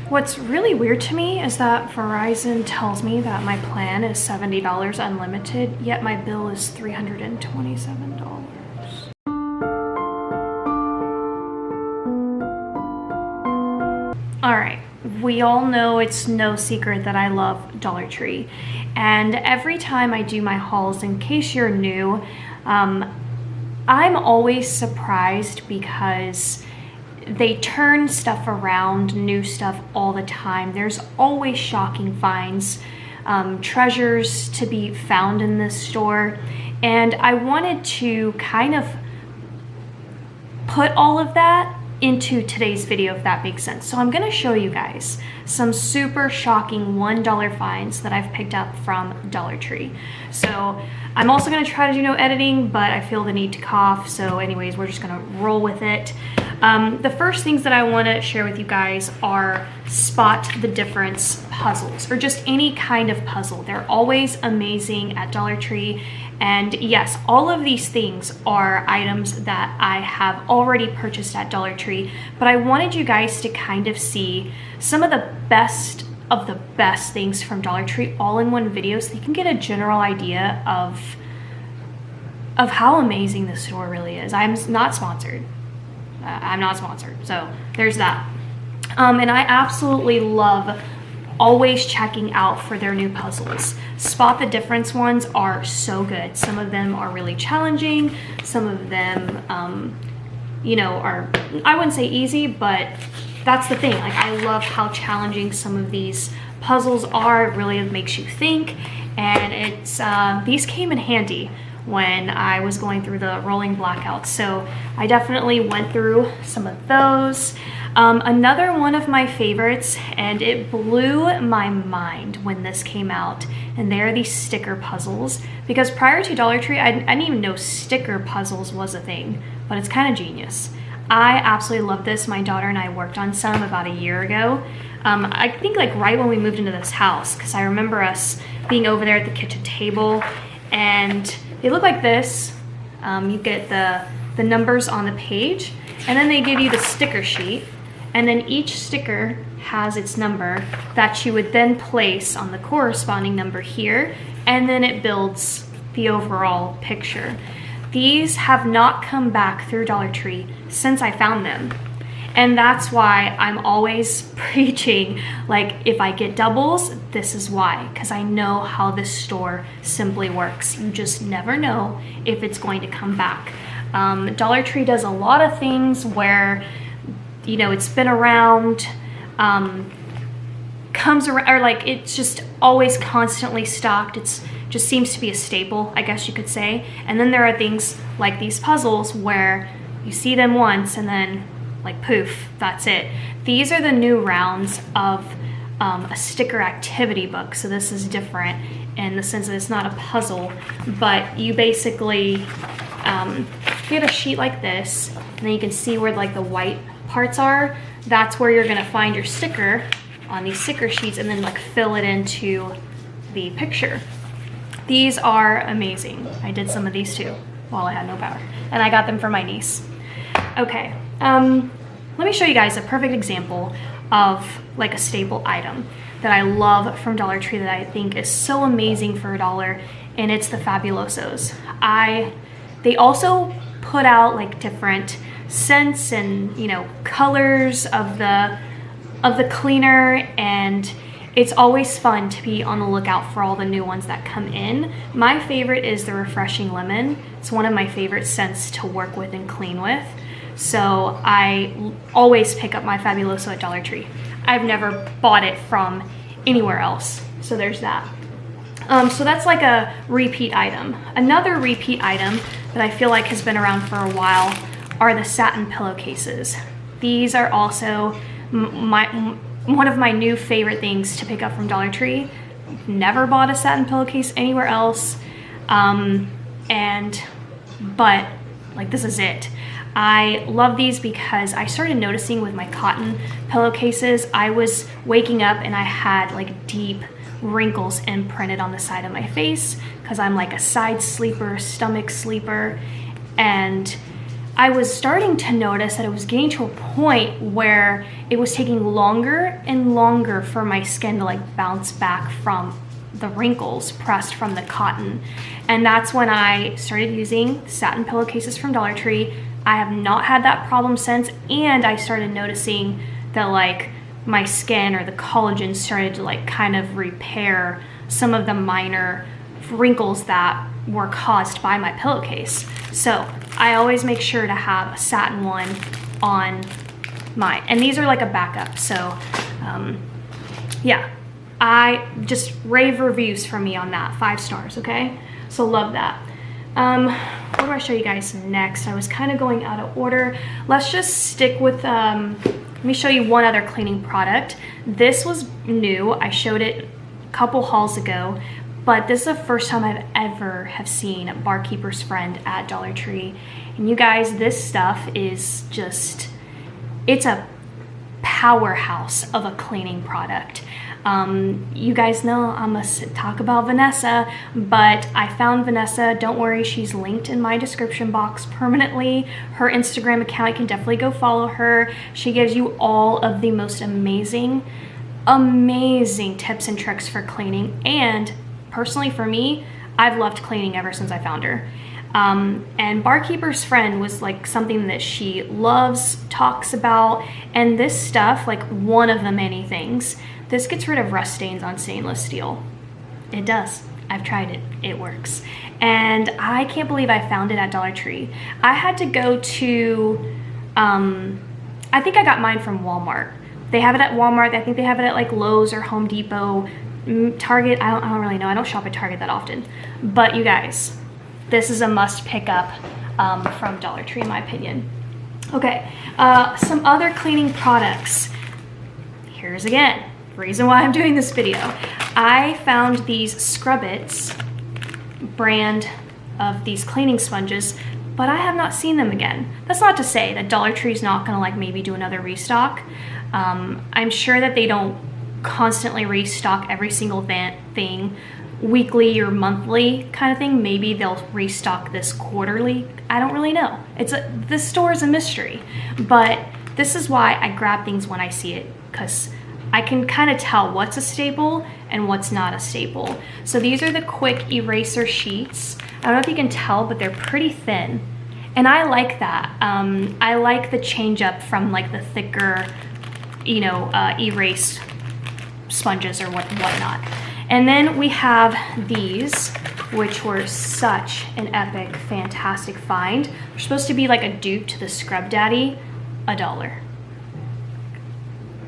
What's really weird to me is that Verizon tells me that my plan is $70 unlimited, yet my bill is $327. All right, we all know it's no secret that I love Dollar Tree. And every time I do my hauls, in case you're new, I'm always surprised because they turn stuff around, new stuff all the time. There's always shocking finds, treasures to be found in this store. And I wanted to kind of put all of that into today's video, if that makes sense. So I'm gonna show you guys some super shocking $1 finds that I've picked up from Dollar Tree. So I'm also gonna try to do no editing, but I feel the need to cough. So anyways, we're just gonna roll with it. The first things that I wanna share with you guys are spot the difference puzzles, or just any kind of puzzle. They're always amazing at Dollar Tree. And yes, all of these things are items that I have already purchased at Dollar Tree, but I wanted you guys to kind of see some of the best things from Dollar Tree all in one video, so you can get a general idea of how amazing this store really is. I'm not sponsored. I'm not sponsored, so there's that. And I absolutely love always checking out for their new puzzles. Spot the difference ones are so good. Some of them are really challenging. Some of them, you know, are, I wouldn't say easy, but that's the thing. Like, I love how challenging some of these puzzles are. It really makes you think. And it's, these came in handy when I was going through the rolling blackouts. So I definitely went through some of those. Another one of my favorites, and it blew my mind when this came out, and they're these sticker puzzles. Because prior to Dollar Tree, I didn't even know sticker puzzles was a thing, but it's kind of genius. I absolutely love this. My daughter and I worked on some about a year ago. I think like right when we moved into this house, because I remember us being over there at the kitchen table, and they look like this. You get the numbers on the page, and then they give you the sticker sheet. And then each sticker has its number that you would then place on the corresponding number here, and then it builds the overall picture. These have not come back through Dollar Tree since I found them. And that's why I'm always preaching, like, if I get doubles, this is why, because I know how this store simply works. You just never know if it's going to come back. Dollar Tree does a lot of things where, you know, it's been around, comes around, or like it's just always constantly stocked. It's just seems to be a staple, I guess you could say. And then there are things like these puzzles where you see them once and then like poof, that's it. These are the new rounds of a sticker activity book. So this is different in the sense that it's not a puzzle, but you basically get a sheet like this, and then you can see where like the white parts are. That's where you're gonna find your sticker on these sticker sheets, and then like fill it into the picture. These are amazing. I did some of these too while I had no power, and I got them for my niece. Okay, let me show you guys a perfect example of like a staple item that I love from Dollar Tree that I think is so amazing for $1, and it's the Fabulosos. They also put out like different scents and, you know, colors of the cleaner, and it's always fun to be on the lookout for all the new ones that come in. My favorite is the Refreshing Lemon. It's one of my favorite scents to work with and clean with. So I always pick up my Fabuloso at Dollar Tree. I've never bought it from anywhere else. So there's that. So that's like a repeat item. Another repeat item that I feel like has been around for a while are the Satin Pillowcases. These are also one of my new favorite things to pick up from Dollar Tree. Never bought a satin pillowcase anywhere else, but like this is it. I love these because I started noticing with my cotton pillowcases, I was waking up and I had like deep wrinkles imprinted on the side of my face because I'm like a side sleeper, stomach sleeper, and I was starting to notice that it was getting to a point where it was taking longer and longer for my skin to like bounce back from the wrinkles pressed from the cotton. And that's when I started using satin pillowcases from Dollar Tree. I have not had that problem since, and I started noticing that like my skin or the collagen started to like kind of repair some of the minor wrinkles that were caused by my pillowcase. So I always make sure to have a satin one on mine, and these are like a backup. So yeah, I just rave reviews from me on that, 5 stars. Okay, so love that. What do I show you guys next? I was kind of going out of order. Let's just stick with let me show you one other cleaning product. This was new. I showed it a couple hauls ago, but this is the first time I've ever have seen Barkeeper's Friend at Dollar Tree. And you guys, this stuff is just, it's a powerhouse of a cleaning product. You guys know I'm gonna talk about Vanessa, but I found Vanessa. Don't worry, she's linked in my description box permanently. Her Instagram account, you can definitely go follow her. She gives you all of the most amazing tips and tricks for cleaning. And personally for me, I've loved cleaning ever since I found her. And Barkeeper's Friend was like something that she loves, talks about, and this stuff, like one of the many things, this gets rid of rust stains on stainless steel. It does. I've tried it. It works. And I can't believe I found it at Dollar Tree. I had to go to, I think I got mine from Walmart. They have it at Walmart. I think they have it at like Lowe's or Home Depot, Target. I don't really know. I don't shop at Target that often. But you guys, this is a must pick up from Dollar Tree in my opinion. Okay, some other cleaning products. Here's again, the reason why I'm doing this video. I found these Scrub-Its brand of these cleaning sponges, but I have not seen them again. That's not to say that Dollar Tree's not gonna like maybe do another restock. I'm sure that they don't constantly restock every single thing weekly or monthly kind of thing. Maybe they'll restock this quarterly. I don't really know. This store is a mystery, but this is why I grab things when I see it, because I can kind of tell what's a staple and what's not a staple. So these are the quick eraser sheets. I don't know if you can tell, but they're pretty thin. And I like that. I like the change up from like the thicker, you know, erase sponges or whatnot. And then we have these, which were such an epic, fantastic find. They're supposed to be like a dupe to the Scrub Daddy, $1.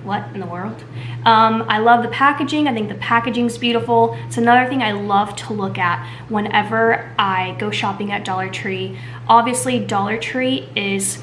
What in the world? I love the packaging. I think the packaging's beautiful. It's another thing I love to look at whenever I go shopping at Dollar Tree. Obviously, Dollar Tree is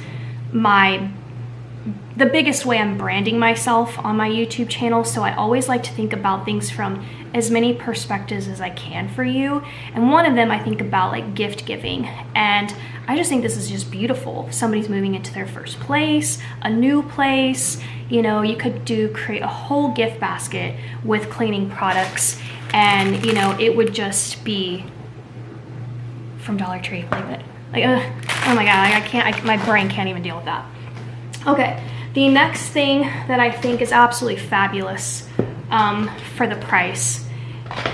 the biggest way I'm branding myself on my YouTube channel, so I always like to think about things from as many perspectives as I can for you. And one of them, I think about like gift giving, and I just think this is just beautiful. If somebody's moving into their first place, a new place, you know, you could create a whole gift basket with cleaning products, and you know, it would just be from Dollar Tree like that. Like, oh my God, my brain can't even deal with that. Okay, the next thing that I think is absolutely fabulous for the price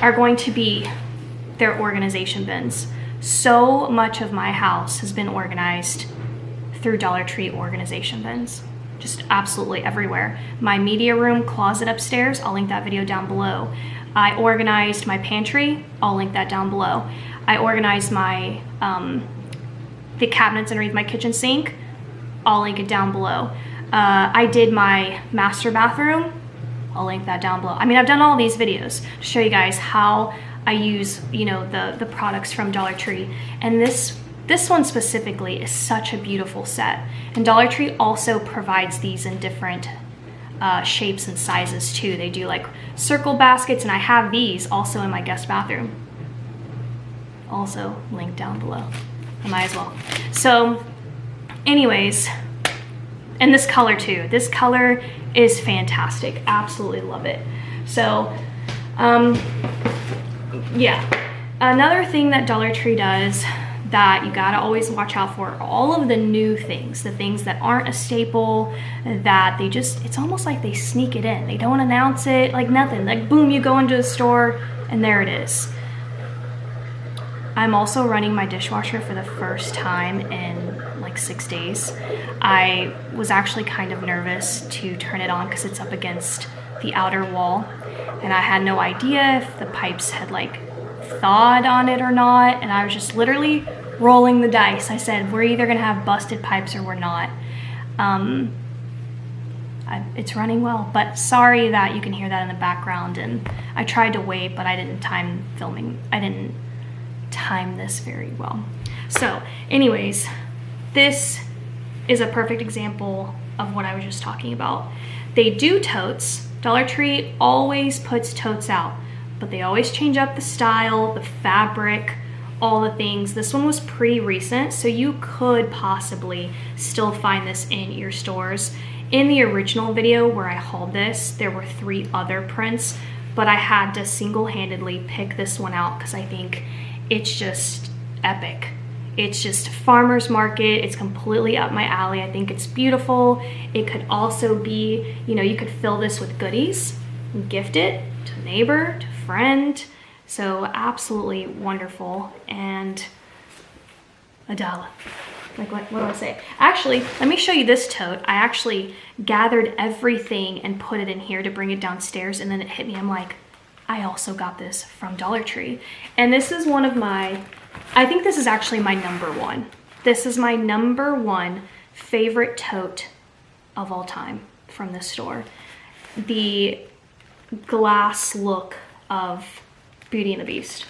are going to be their organization bins. So much of my house has been organized through Dollar Tree organization bins. Just absolutely everywhere. My media room closet upstairs, I'll link that video down below. I organized my pantry, I'll link that down below. I organized my the cabinets underneath my kitchen sink, I'll link it down below. I did my master bathroom, I'll link that down below. I mean, I've done all these videos to show you guys how I use, you know, the products from Dollar Tree. And this one specifically is such a beautiful set. And Dollar Tree also provides these in different shapes and sizes too. They do like circle baskets, and I have these also in my guest bathroom. Also linked down below. I might as well. So anyways, and this color too. This color is fantastic. Absolutely love it. So yeah. Another thing that Dollar Tree does that you gotta always watch out for, all of the new things, the things that aren't a staple, that they just, it's almost like they sneak it in. They don't announce it, like nothing. Like boom, you go into the store and there it is. I'm also running my dishwasher for the first time in like 6 days. I was actually kind of nervous to turn it on because it's up against the outer wall, and I had no idea if the pipes had like thawed on it or not, and I was just literally rolling the dice. I said, we're either gonna have busted pipes or we're not. It's running well, but sorry that you can hear that in the background, and I tried to wait, but I didn't time filming. I didn't time this very well. So anyways, this is a perfect example of what I was just talking about. They do totes. Dollar Tree always puts totes out, but they always change up the style, the fabric, all the things. This one was pretty recent, so you could possibly still find this in your stores. In the original video where I hauled this, there were 3 other prints, but I had to single-handedly pick this one out because I think it's just epic. It's just farmer's market. It's completely up my alley. I think it's beautiful. It could also be, you know, you could fill this with goodies and gift it to a neighbor, to a friend. So absolutely wonderful. And $1. Like what do I say? Actually, let me show you this tote. I actually gathered everything and put it in here to bring it downstairs, and then it hit me. I'm like, I also got this from Dollar Tree. And this is one of my, I think this is actually my #1. This is my #1 favorite tote of all time from this store. The glass look of Beauty and the Beast.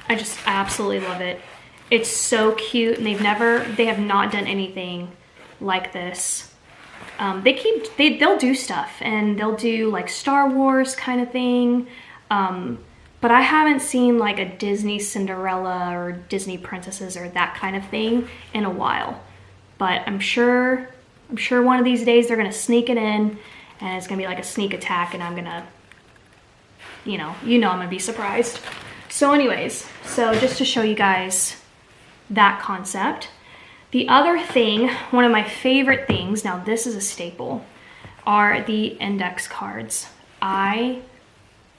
I absolutely love it. It's so cute, and they have not done anything like this. They'll do stuff, and they'll do like Star Wars kind of thing. But I haven't seen like a Disney Cinderella or Disney princesses or that kind of thing in a while. But I'm sure one of these days they're gonna sneak it in, and it's gonna be like a sneak attack, and I'm gonna, you know I'm gonna be surprised. So anyways, so just to show you guys that concept. The other thing, one of my favorite things, now this is a staple, are the index cards. I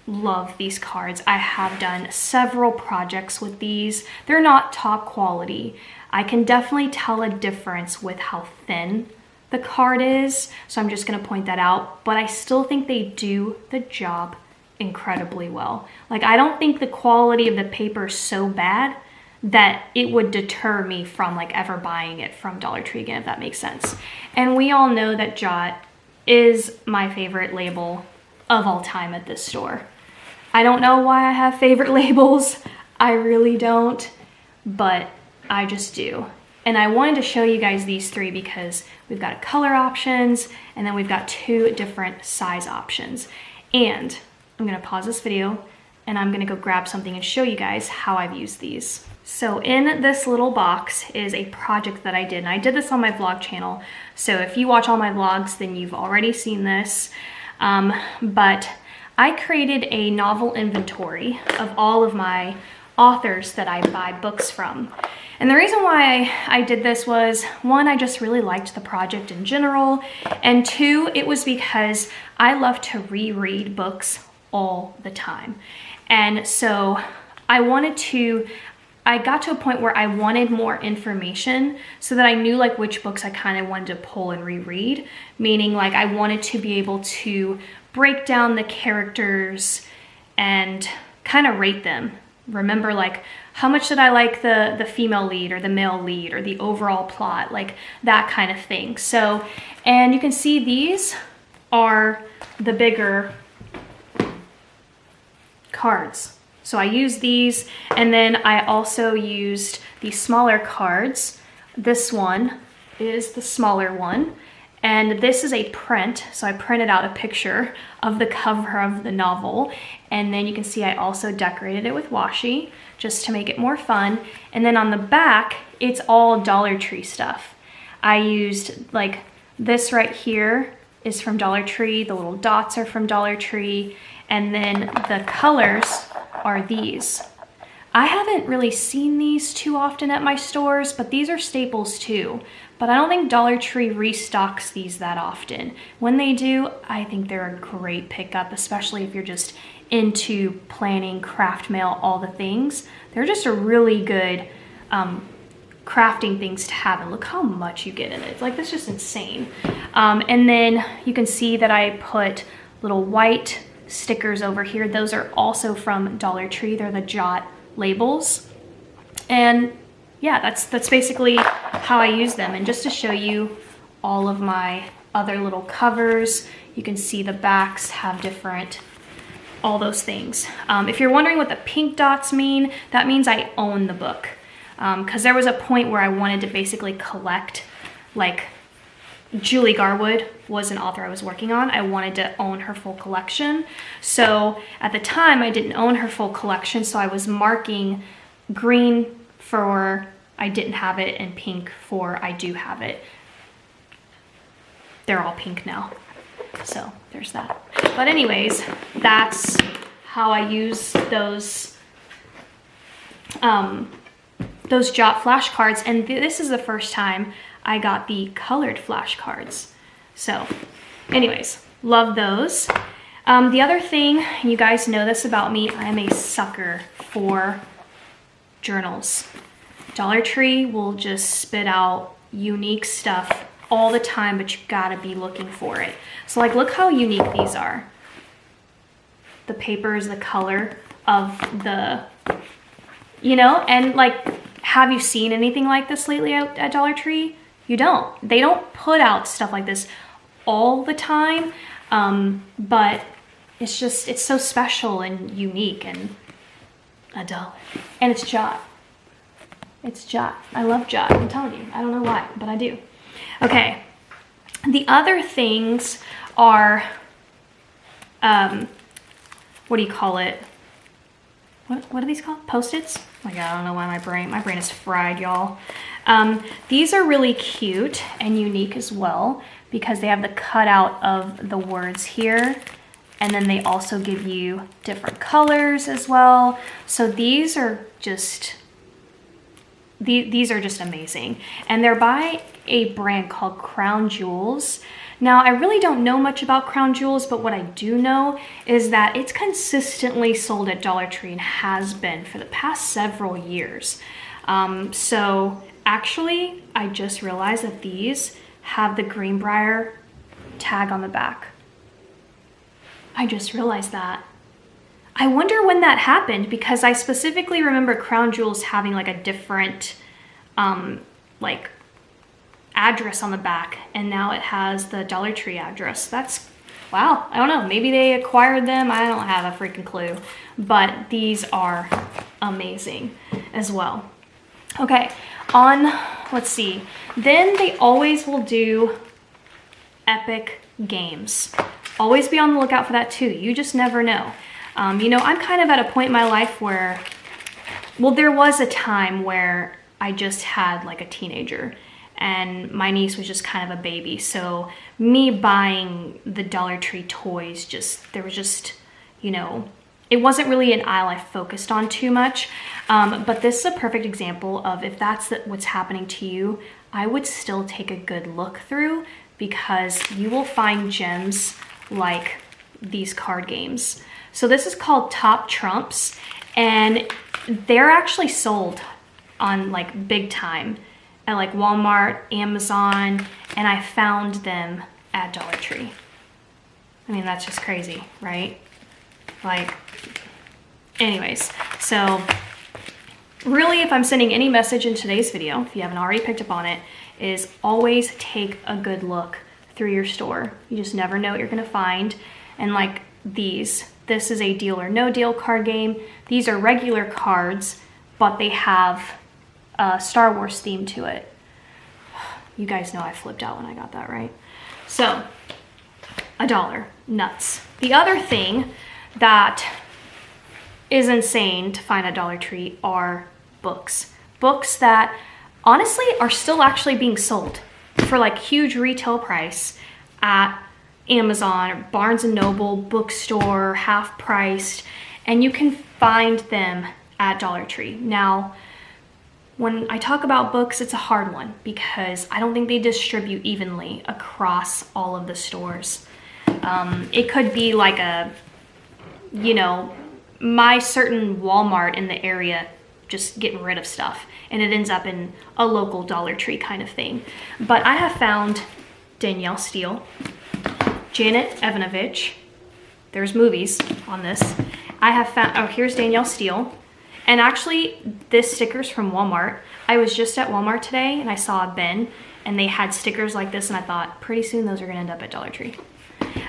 love these cards. I have done several projects with these. They're not top quality. I can definitely tell a difference with how thin the card is, so I'm just gonna point that out, but I still think they do the job incredibly well. Like, I don't think the quality of the paper is so bad that it would deter me from like ever buying it from Dollar Tree again, if that makes sense. And we all know that Jot is my favorite label of all time at this store. I don't know why I have favorite labels. I really don't, but I just do. And I wanted to show you guys these 3 because we've got color options, and then we've got 2 different size options. And I'm gonna pause this video, and I'm gonna go grab something and show you guys how I've used these. So in this little box is a project that I did, and I did this on my vlog channel. So if you watch all my vlogs, then you've already seen this. But I created a novel inventory of all of my authors that I buy books from. And the reason why I did this was, 1, I just really liked the project in general, and 2, it was because I love to reread books all the time. And so I got to a point where I wanted more information so that I knew like which books I kind of wanted to pull and reread, meaning like I wanted to be able to break down the characters and kind of rate them. Remember, like, how much did I like the female lead or the male lead or the overall plot, like that kind of thing. So, and you can see these are the bigger cards. So I used these, and then I also used the smaller cards. This one is the smaller one, and this is a print. So I printed out a picture of the cover of the novel, and then you can see I also decorated it with washi just to make it more fun. And then on the back, it's all Dollar Tree stuff. I used, like, this right here is from Dollar Tree, the little dots are from Dollar Tree, and then the colors are these. I haven't really seen these too often at my stores, but these are staples too. But I don't think Dollar Tree restocks these that often. When they do, I think they're a great pickup, especially if you're just into planning, craft mail, all the things. They're just a really good crafting things to have, and look how much you get in it. Like, that's just insane. And then you can see that I put little white stickers over here. Those are also from Dollar Tree. They're the Jot labels. And yeah, that's basically how I use them. And just to show you all of my other little covers, you can see the backs have different, all those things. If you're wondering what the pink dots mean, that means I own the book. Because there was a point where I wanted to basically collect, like, Julie Garwood was an author I was working on. I wanted to own her full collection. So at the time I didn't own her full collection, so I was marking green for I didn't have it and pink for I do have it. They're all pink now. So there's that. But anyways, that's how I use those Jot flashcards, and this is the first time I got the colored flashcards. So anyways, love those. The other thing, you guys know this about me, I am a sucker for journals. Dollar Tree will just spit out unique stuff all the time, but you gotta be looking for it. So like, look how unique these are. The paper is the color of the, you know, and like, have you seen anything like this lately at Dollar Tree? You don't. They don't put out stuff like this all the time, but it's just, it's so special and unique and $1. And it's Jot. It's Jot. I love Jot, I'm telling you. I don't know why, but I do. Okay, the other things are, what do you call it? What are these called? Post-its? Oh my God, I don't know why my brain is fried, y'all. These are really cute and unique as well because they have the cutout of the words here, and then they also give you different colors as well. So these are just, these are just amazing. And they're by a brand called Crown Jewels. Now, I really don't know much about Crown Jewels, but what I do know is that it's consistently sold at Dollar Tree and has been for the past several years. So actually, I just realized that these have the Greenbrier tag on the back. I just realized that. I wonder when that happened, because I specifically remember Crown Jewels having like a different like address on the back, and now it has the Dollar Tree address. That's, wow, I don't know, maybe they acquired them, I don't have a freaking clue, but these are amazing as well. Okay, on, let's see, then they always will do epic games. Always be on the lookout for that too. You just never know. You know, I'm kind of at a point in my life where, well, there was a time where I just had like a teenager and my niece was just kind of a baby. So me buying the Dollar Tree toys, just, there was just, you know, it wasn't really an aisle I focused on too much. But this is a perfect example of, if that's what's happening to you, I would still take a good look through, because you will find gems like these card games. So this is called Top Trumps, and they're actually sold on like big time at like Walmart, Amazon, and I found them at Dollar Tree. I mean, that's just crazy, right? Like, anyways, so really, if I'm sending any message in today's video, if you haven't already picked up on it, is always take a good look through your store. You just never know what you're gonna find. And like these, this is a deal or no deal card game. These are regular cards, but they have a Star Wars theme to it. You guys know I flipped out when I got that, right? So, $1, nuts. The other thing that is insane to find at Dollar Tree are books. Books that honestly are still actually being sold for like huge retail price at Amazon or Barnes & Noble, bookstore, half priced, and you can find them at Dollar Tree. Now, when I talk about books, it's a hard one because I don't think they distribute evenly across all of the stores. It could be like a, you know, my certain Walmart in the area just getting rid of stuff, and it ends up in a local Dollar Tree kind of thing. But I have found Danielle Steele, Janet Evanovich. There's movies on this. I have found, oh, here's Danielle Steele. And actually, this sticker's from Walmart. I was just at Walmart today and I saw a bin and they had stickers like this, and I thought pretty soon those are gonna end up at Dollar Tree.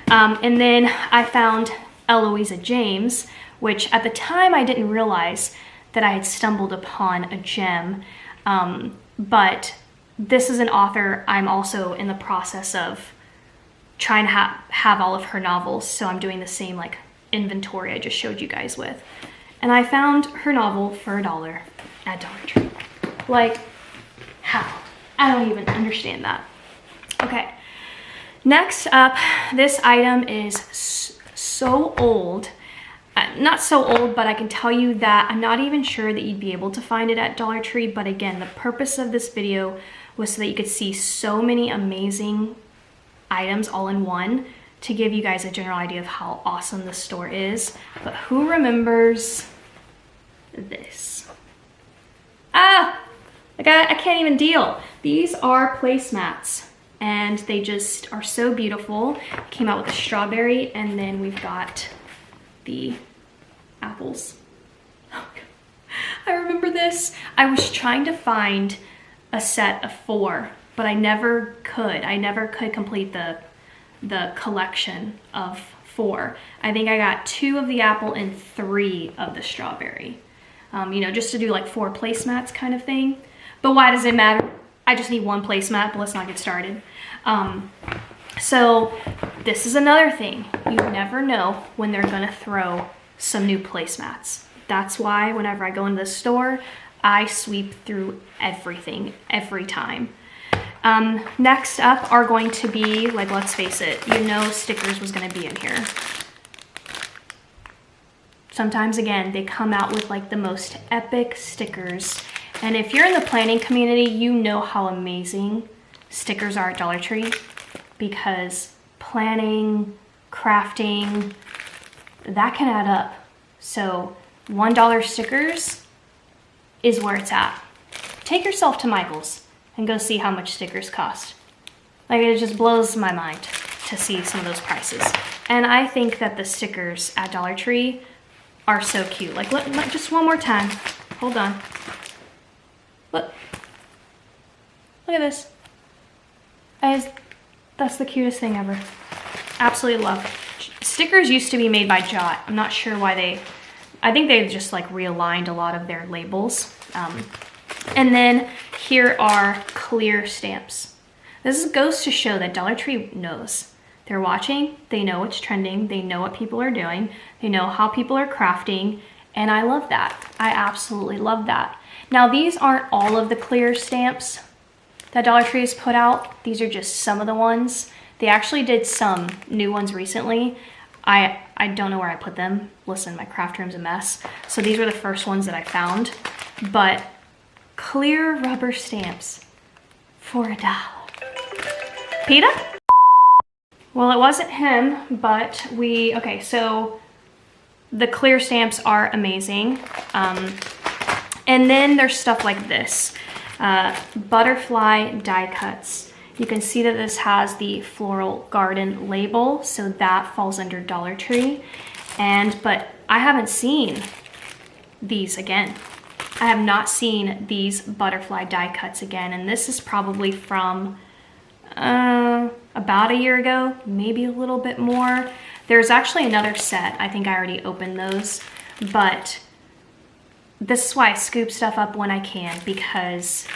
And then I found Eloisa James, which at the time I didn't realize that I had stumbled upon a gem. But this is an author I'm also in the process of trying to have all of her novels. So I'm doing the same like inventory I just showed you guys with. And I found her novel for $1 at Dollar Tree. Like, how? I don't even understand that. Okay, next up, this item is so old. Not so old, but I can tell you that I'm not even sure that you'd be able to find it at Dollar Tree. But again, the purpose of this video was so that you could see so many amazing items all in one, to give you guys a general idea of how awesome this store is. But who remembers this? Ah, I can't even deal. These are placemats and they just are so beautiful. Came out with a strawberry, and then we've got the apples. I remember this. I was trying to find a set of 4, but I never could. I never could complete the collection of 4. I think I got 2 of the apple and 3 of the strawberry. You know, just to do like 4 placemats kind of thing. But why does it matter? I just need 1 placemat, but let's not get started. So this is another thing. You never know when they're gonna throw some new placemats. That's why whenever I go into the store, I sweep through everything every time. Next up are going to be, like, let's face it, you know stickers was gonna be in here. Sometimes, again, they come out with like the most epic stickers. And if you're in the planning community, you know how amazing stickers are at Dollar Tree, because planning, crafting, that can add up. So $1 stickers is where it's at. Take yourself to Michael's and go see how much stickers cost. Like, it just blows my mind to see some of those prices. And I think that the stickers at Dollar Tree are so cute. Like, look, just one more time. Hold on. Look. Look at this. That's the cutest thing ever. Absolutely love. Stickers used to be made by Jot. I'm not sure why I think they've just like realigned a lot of their labels. And then here are clear stamps. This goes to show that Dollar Tree knows. They're watching, they know what's trending, they know what people are doing, they know how people are crafting, and I love that. I absolutely love that. Now, these aren't all of the clear stamps that Dollar Tree has put out. These are just some of the ones. They actually did some new ones recently. I don't know where I put them. Listen, my craft room's a mess. So these were the first ones that I found. But clear rubber stamps for $1. PETA? Well, it wasn't him, but okay, so the clear stamps are amazing. And then there's stuff like this. Butterfly die cuts. You can see that this has the Floral Garden label, so that falls under Dollar Tree. But I haven't seen these again. I have not seen these butterfly die cuts again, and this is probably from about a year ago, maybe a little bit more. There's actually another set. I think I already opened those, but this is why I scoop stuff up when I can, because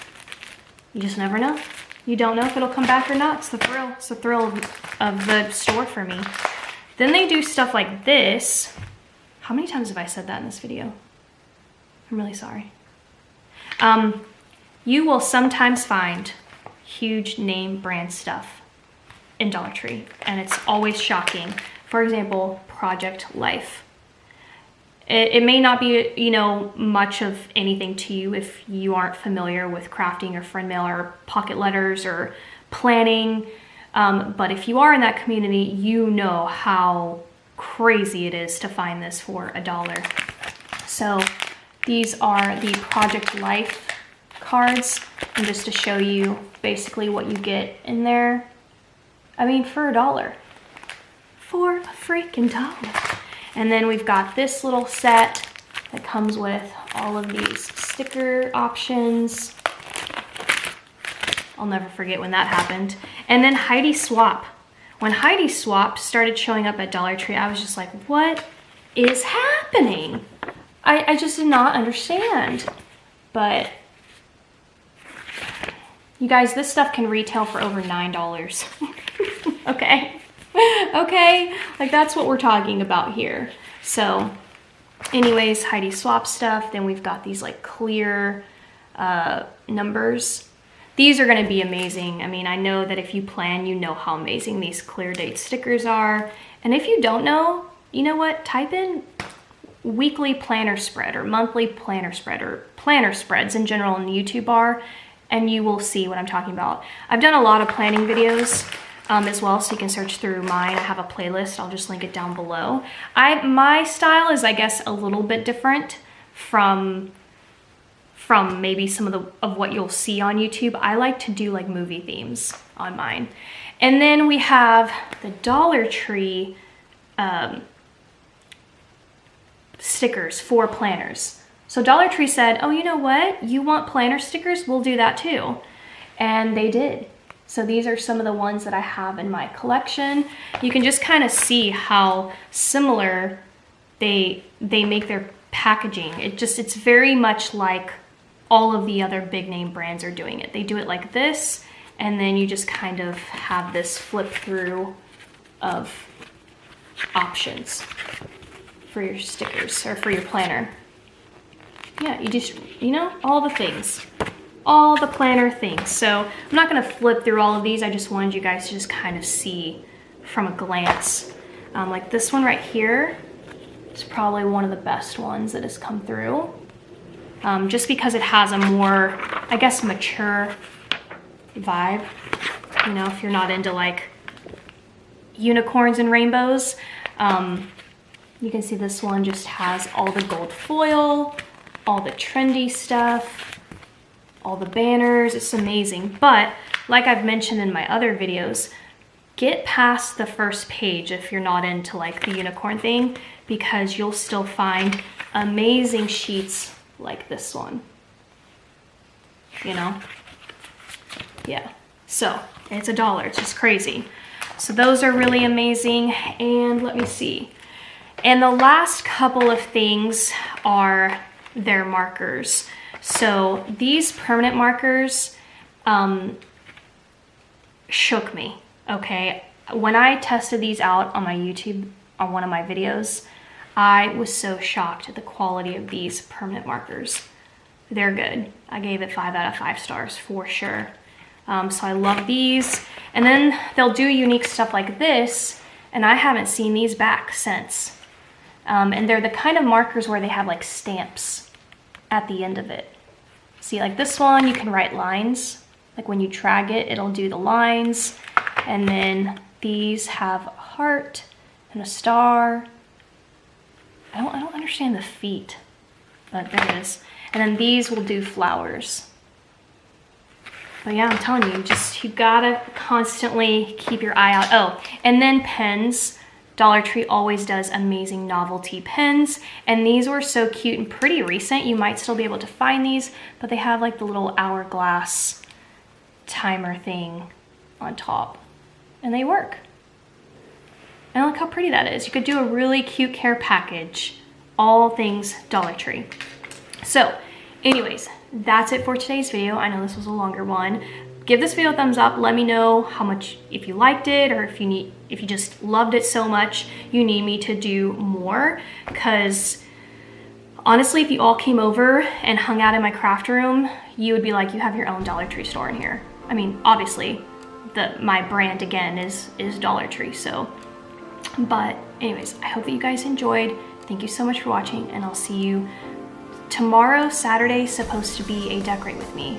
you just never know. You don't know if it'll come back or not. It's the thrill. It's the thrill of the store for me. Then they do stuff like this. How many times have I said that in this video? I'm really sorry. You will sometimes find huge name brand stuff in Dollar Tree, and it's always shocking. For example, Project Life. It may not be, you know, much of anything to you if you aren't familiar with crafting or friend mail or pocket letters or planning. But if you are in that community, you know how crazy it is to find this for $1. So these are the Project Life cards, and just to show you basically what you get in there. I mean, for $1. For a freaking $1. And then we've got this little set that comes with all of these sticker options. I'll never forget when that happened. And then Heidi Swap. When Heidi Swap started showing up at Dollar Tree, I was just like, what is happening? I just did not understand. But you guys, this stuff can retail for over $9. Okay. Okay, like that's what we're talking about here. So anyways, Heidi Swap stuff. Then we've got these like clear numbers. These are going to be amazing. I mean, I know that if you plan, you know how amazing these clear date stickers are. And if you don't know, you know what? Type in weekly planner spread or monthly planner spread or planner spreads in general in the YouTube bar, and you will see what I'm talking about. I've done a lot of planning videos as well, so you can search through mine. I have a playlist. I'll just link it down below. My style is, I guess, a little bit different from maybe some of what you'll see on YouTube. I like to do like movie themes on mine. And then we have the Dollar Tree stickers for planners. So Dollar Tree said, oh, you know what? You want planner stickers? We'll do that too. And they did. So these are some of the ones that I have in my collection. You can just kind of see how similar they make their packaging. It's very much like all of the other big name brands are doing it. They do it like this, and then you just kind of have this flip through of options for your stickers or for your planner. Yeah, you just, you know, all the things. All the planner things. So I'm not going to flip through all of these. I just wanted you guys to just kind of see from a glance. Like this one right here is probably one of the best ones that has come through. Just because it has a more, I guess, mature vibe. You know, if you're not into like unicorns and rainbows. You can see this one just has all the gold foil, all the trendy stuff, all the banners. It's amazing. But like I've mentioned in my other videos, get past the first page if you're not into like the unicorn thing, because you'll still find amazing sheets like this one, you know? Yeah, so it's $1. It's just crazy. So those are really amazing. And let me see. And the last couple of things are their markers. So these permanent markers shook me, okay? When I tested these out on my YouTube, on one of my videos, I was so shocked at the quality of these permanent markers. They're good. I gave it 5 out of 5 stars for sure. So I love these. And then they'll do unique stuff like this, and I haven't seen these back since. And they're the kind of markers where they have like stamps at the end of it. See, like this one, you can write lines. Like when you drag it, it'll do the lines. And then these have a heart and a star. I don't understand the feet, but there it is. And then these will do flowers. But yeah, I'm telling you, you gotta constantly keep your eye out. Oh, and then pens. Dollar Tree always does amazing novelty pens, and these were so cute and pretty recent. You might still be able to find these, but they have like the little hourglass timer thing on top, and they work. And look how pretty that is. You could do a really cute care package. All things Dollar Tree. So anyways, that's it for today's video. I know this was a longer one. Give this video a thumbs up. Let me know how much, if you liked it, or if you just loved it so much you need me to do more. Because honestly, if you all came over and hung out in my craft room, you would be like, you have your own Dollar Tree store in here. I mean, obviously my brand again is Dollar Tree, so, but Anyways, I hope that you guys enjoyed. Thank you so much for watching, and I'll see you tomorrow. Saturday is supposed to be a decorate with me.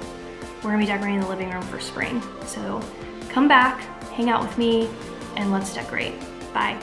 We're gonna be decorating the living room for spring. So come back, hang out with me, and let's decorate. Bye.